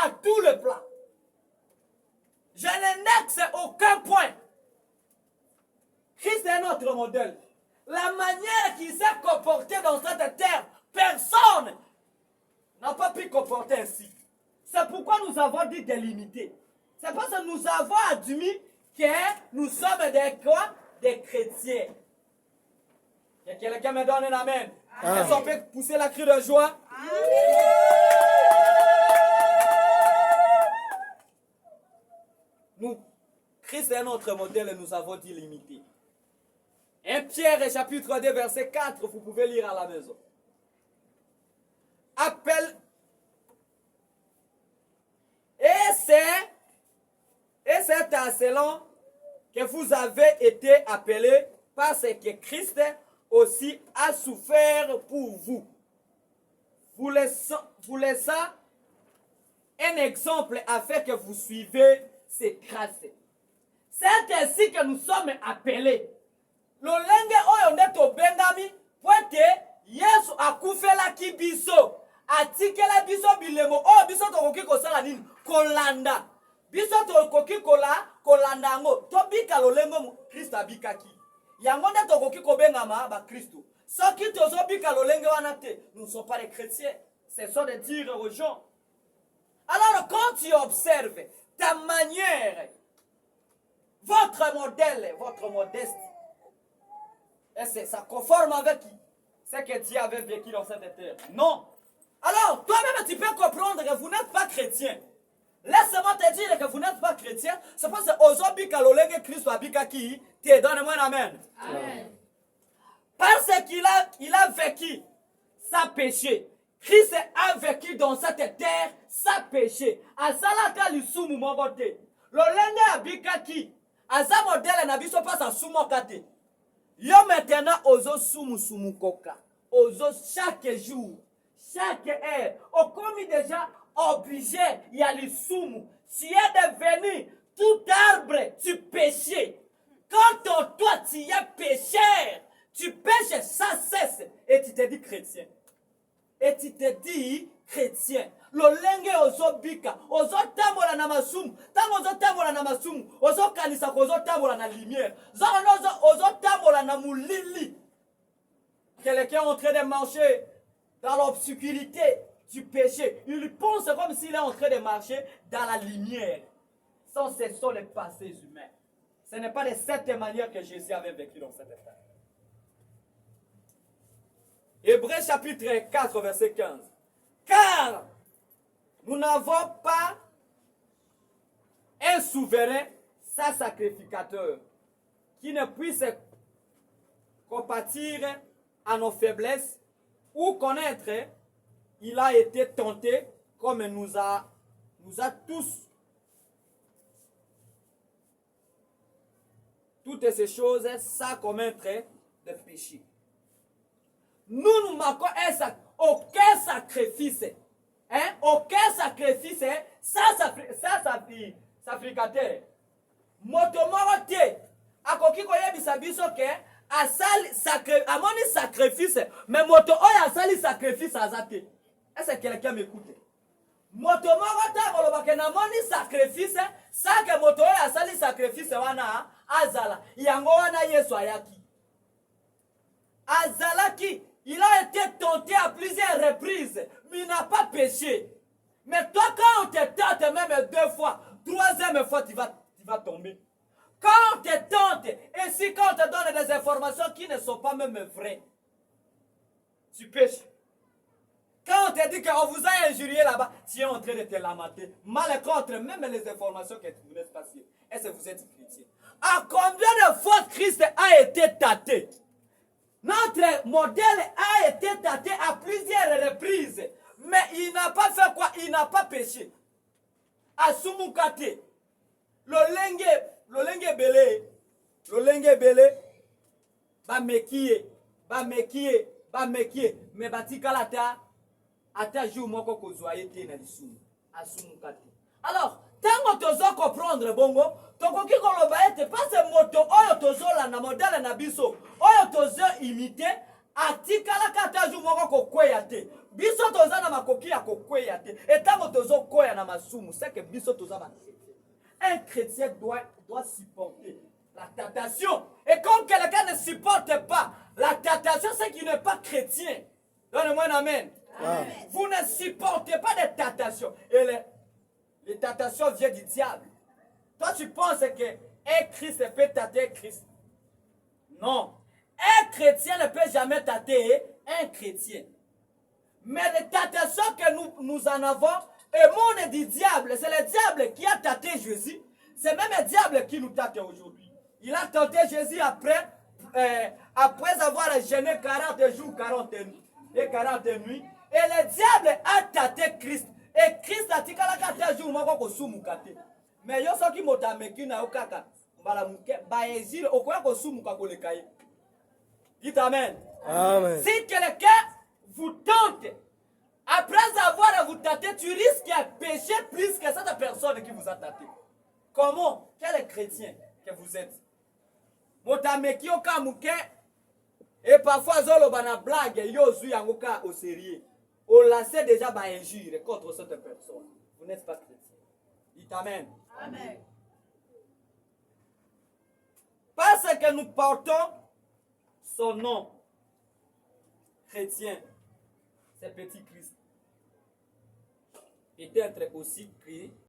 à tout le plan. Je n'indexe aucun point. Christ est notre modèle. La manière qu'il s'est comporté dans cette terre, personne n'a pas pu comporter ainsi. C'est pourquoi nous avons dit délimité. C'est parce que nous avons admis que nous sommes des quoi? Des chrétiens. Il y a quelqu'un qui me donne un amen. Est-ce qu'on peut pousser la cri de joie? Nous, Christ est notre modèle et nous avons dit limité. 1 Pierre chapitre 2 verset 4, vous pouvez lire à la maison. Appelle. Et c'est à cela que vous avez été appelés parce que Christ aussi a souffert pour vous. Vous laissez un exemple afin que vous suivez ses grâces. C'est ainsi que nous sommes appelés. Lolenge oyo ndeto bengami poete Yesu akufela ki biso atikela biso bilemo oyo biso tokoki kosala nini kolanda biso tokoki kolanda ngo tobika lolengo Kristo abikaki yango nde tokoki kobengama ba Kristo soki tozobika lolenge wana te nous ne sommes pas des chrétiens. C'est ça de dire aux gens. Alors quand tu observes ta manière, votre modèle, votre modeste, et ça conforme avec ce que Dieu avait vécu dans cette terre? Non. Alors, toi-même, tu peux comprendre que vous n'êtes pas chrétien. Laisse-moi te dire que vous n'êtes pas chrétien. C'est parce que aujourd'hui, quand Christ a vécu, tu donne-moi un amen. Amen. Parce qu'il a vécu sa péché. Christ a vécu dans cette terre sa péché. Asalaka lisumu mobote. Lolenge abikaki. Asa modèle na biso pas sa sumokate. Yo maintenant ozo sumu koka. Ozo chaque jour, chaque heure. Au commis déjà obligé, il y a le sumu. Tu es devenu tout arbre, tu péchais. Quand toi tu es pécheur, tu pêches sans cesse et tu te dis chrétien. Et tu te dis chrétien. Lolenge ozo bika, ozo tambola na masumu, tango ozo tambola na masumu, ozo kanisa ko ozo tambola na lumière. Ozo tambola na mulili. Quelqu'un est en train de marcher dans l'obscurité du péché. Il pense comme s'il est en train de marcher dans la lumière. Ça, ce sont les passés humains. Ce n'est pas de cette manière que Jésus avait vécu dans cette terre. Hébreux chapitre 4, verset 15. Car nous n'avons pas un souverain sans sacrificateur qui ne puisse compatir à nos faiblesses ou connaître, il a été tenté comme nous a tous. Toutes ces choses sans commettre de péché. Nous manquons aucun sacrifice. Hein? Aucun sacrifice sans sacrificateur. Motomoro te. Akoki koye bisabiso ke amoni sacrifice. Mais moto oya asali sacrifice azate. Est-ce que quelqu'un m'écoute? Motomoro te kolobake na moni sacrifice. Sans que moto oya asali sacrifice wana azala. Yango wana Yesu ayaki. Azalaki. Il a été tenté à plusieurs reprises, mais il n'a pas péché. Mais toi, quand on te tente même 2 fois, 3e fois, tu vas tomber. Quand on te tente, et si quand on te donne des informations qui ne sont pas même vraies, tu pêches. Quand on te dit qu'on vous a injurié là-bas, tu es en train de te lamenter. Mal contre même les informations que vous n'êtes pas sûr. Est-ce que vous êtes chrétien? À combien de fois Christ a été tâté? Notre modèle a été tâté à plusieurs reprises. Mais il n'a pas fait quoi? Il n'a pas péché. Asumukate. Lolenge belé. Ba mekie. Mais batikalata. Ata jour moko kozwaye te na lisumu. Asumukate. Alors, tango tozo comprendre bongo, tokoki koloba ete pase moto oyo tozola na modèle na biso, oyo tozo imiter, atikala kata ju moko kokweya te. Biso toza na makoki ya kokweya te. Et tango tozo kweya na masumu, c'est que biso toza ba chrétien. Un chrétien doit supporter la tentation. Et comme quelqu'un ne supporte pas la tentation, c'est qu'il n'est pas chrétien. Donnez-moi un amen. Amen. Vous ne supportez pas les tentations. Et les tentations viennent du diable. Toi, tu penses qu'un Christ peut tâter Christ. Non. Un chrétien ne peut jamais tâter un chrétien. Mais les tentations que nous en avons, le monde du diable, c'est le diable qui a tâté Jésus. C'est même le diable qui nous tâte aujourd'hui. Il a tenté Jésus après avoir jeûné 40 jours, 40 nuits. Et le diable a tâté Christ. Et Christ a dit qu'il a 40 jours, mais yo soki motameki na yo kaka mbala muke ba exil okoya kosumuka koleka ye. Dites amen. Amen. Si quelqu'un vous tente, après avoir vous tenté, tu risques de pécher plus que cette personne qui vous a tenté. Comment? Quel chrétien que vous êtes? Motameki oka muke et parfois zolo bana blague yo zu yangoka au sérieux. On lancé déjà ba injure contre cette personne. Vous n'êtes pas chrétien. Dites amen. Amen. Parce que nous portons son nom chrétien, c'est petit Christ. Peut-être aussi